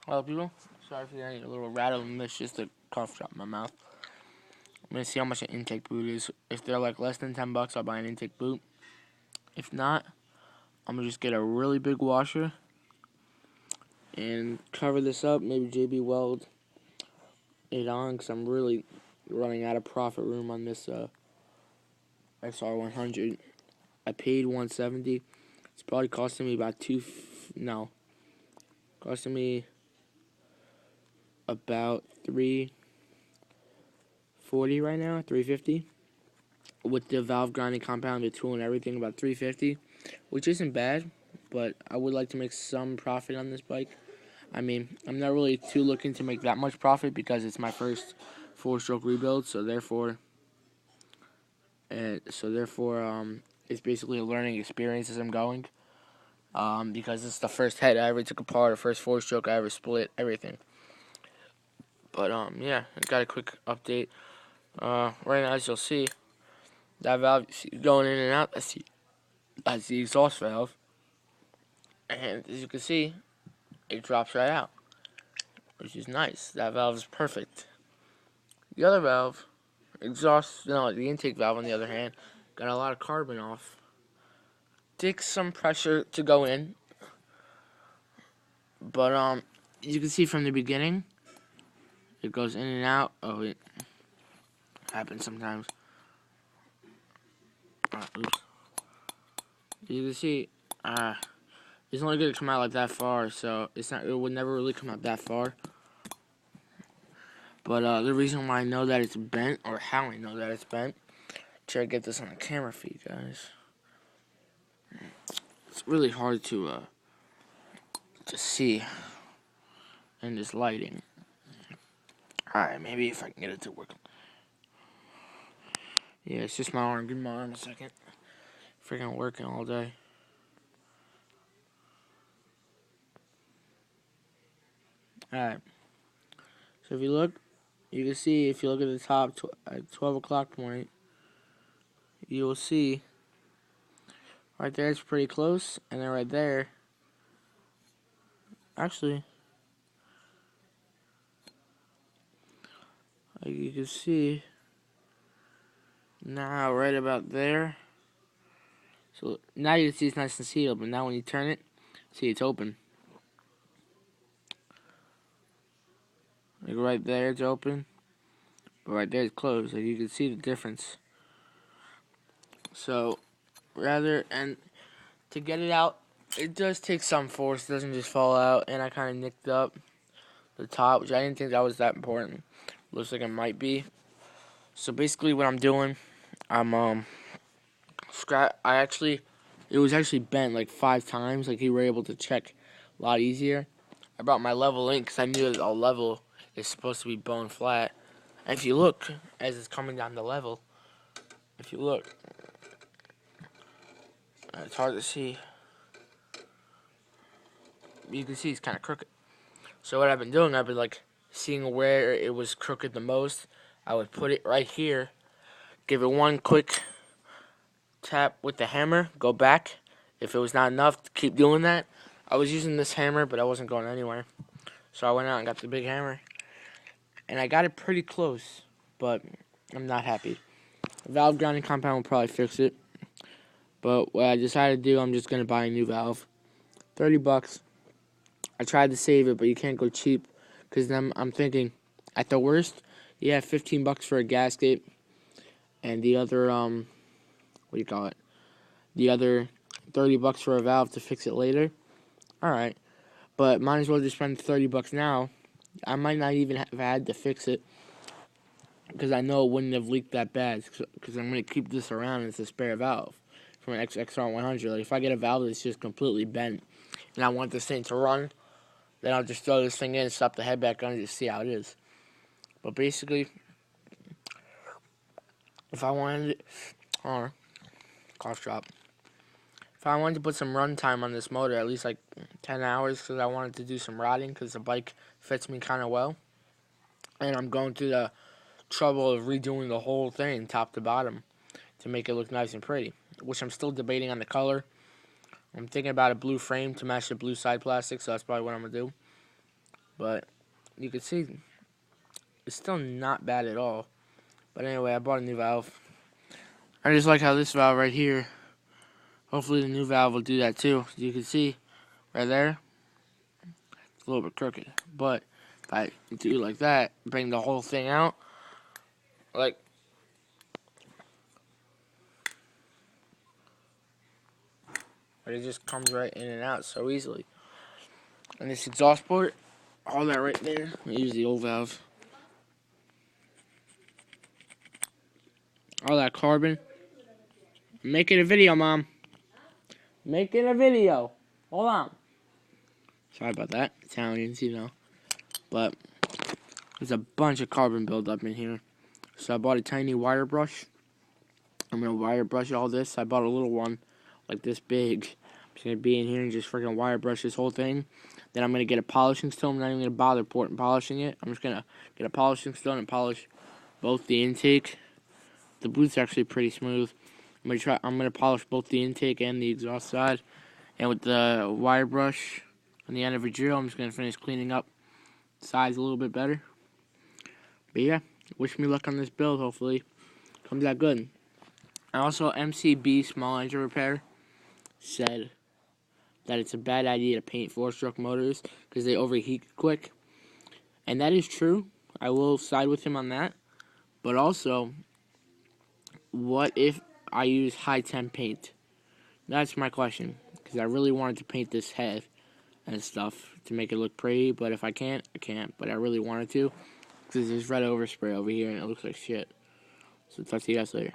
Hello, people. Sorry for hearing a little rattling. That's just a cough drop in my mouth. I'm gonna see how much an intake boot is. If they're like less than $10, I'll buy an intake boot. If not, I'm gonna just get a really big washer and cover this up. Maybe JB weld it on because I'm really running out of profit room on this xr100. I paid $170. It's probably costing me about costing me about $340 right now, $350. With the valve grinding compound, the tool and everything, about $350, which isn't bad, but I would like to make some profit on this bike. I mean, I'm not really too looking to make that much profit because it's my first four-stroke rebuild, so therefore, it's basically a learning experience as I'm going. Because it's the first head I ever took apart, the first four-stroke I ever split, everything. But yeah, I got a quick update. Right now, as you'll see, that valve going in and out. That's the exhaust valve, and as you can see, it drops right out, which is nice. That valve is perfect. The other valve, the intake valve on the other hand, got a lot of carbon off. Takes some pressure to go in, but you can see from the beginning, it goes in and out. Oh, it happens sometimes. Oops. You can see, it's only gonna come out like that far, so it would never really come out that far. But the reason why I know that it's bent, or how I know that it's bent, try to get this on the camera for you guys. It's really hard to see in this lighting. Alright, maybe if I can get it to work. Yeah, it's just my arm. Give me my arm a second. Freaking working all day. Alright. So if you look, you can see, if you look at the top at 12 o'clock point, you will see right there it's pretty close, and then right there, actually, like you can see now right about there. So now you can see it's nice and sealed, but now when you turn it, see it's open. Like right there it's open, but right there it's closed. Like you can see the difference. So and to get it out, it does take some force. It doesn't just fall out, and I kind of nicked up the top, which I didn't think that was that important. Looks like it might be. So basically what I'm doing, I'm it was actually bent like 5 times. Like you were able to check a lot easier. I brought my level in because I knew that a level is supposed to be bone flat. And if you look, as it's coming down the level, if you look, it's hard to see. You can see it's kind of crooked. So what I've been doing, I've been like seeing where it was crooked the most. I would put it right here, give it one quick tap with the hammer, go back. If it was not enough, keep doing that. I was using this hammer, but I wasn't going anywhere. So I went out and got the big hammer. And I got it pretty close, but I'm not happy. Valve grounding compound will probably fix it. But what I decided to do, I'm just going to buy a new valve. $30. I tried to save it, but you can't go cheap. Because then I'm thinking, at the worst, you have $15 for a gasket. And the other, what do you call it? The other $30 for a valve to fix it later. Alright. But might as well just spend $30 now. I might not even have had to fix it, because I know it wouldn't have leaked that bad, because I'm going to keep this around as a spare valve from an xr100. Like, if I get a valve that's just completely bent and I want this thing to run, then I'll just throw this thing in and stop the head back on and just see how it is. But basically, if I wanted it, cough drop. If I wanted to put some run time on this motor, at least like 10 hours, because I wanted to do some riding, because the bike fits me kind of well, and I'm going through the trouble of redoing the whole thing top to bottom to make it look nice and pretty, which I'm still debating on the color. I'm thinking about a blue frame to match the blue side plastic, so that's probably what I'm going to do. but you can see it's still not bad at all. But anyway, I bought a new valve. I just like how this valve right here, hopefully the new valve will do that too. As you can see right there, it's a little bit crooked. But if I do like that, bring the whole thing out, like, but it just comes right in and out so easily. And this exhaust port, all that right there, I use the old valve. All that carbon. Making a video, Mom. Making a video. Hold on. Sorry about that, Italians, you know. But there's a bunch of carbon buildup in here. So I bought a tiny wire brush. I'm going to wire brush all this. I bought a little one, like this big. I'm just going to be in here and just freaking wire brush this whole thing. Then I'm going to get a polishing stone. I'm not even going to bother polishing it. I'm just going to get a polishing stone and polish both the intake. The boot's actually pretty smooth. I'm gonna polish both the intake and the exhaust side. And with the wire brush on the end of a drill, I'm just gonna finish cleaning up the sides a little bit better. But yeah, wish me luck on this build. Hopefully, comes out good. And also, MCB Small Engine Repair said that it's a bad idea to paint 4-stroke motors because they overheat quick, and that is true. I will side with him on that. But also, what if I use high temp paint? That's my question, because I really wanted to paint this head and stuff to make it look pretty, but if I can't, I can't. But I really wanted to, because there's red overspray over here and it looks like shit. So talk to you guys later.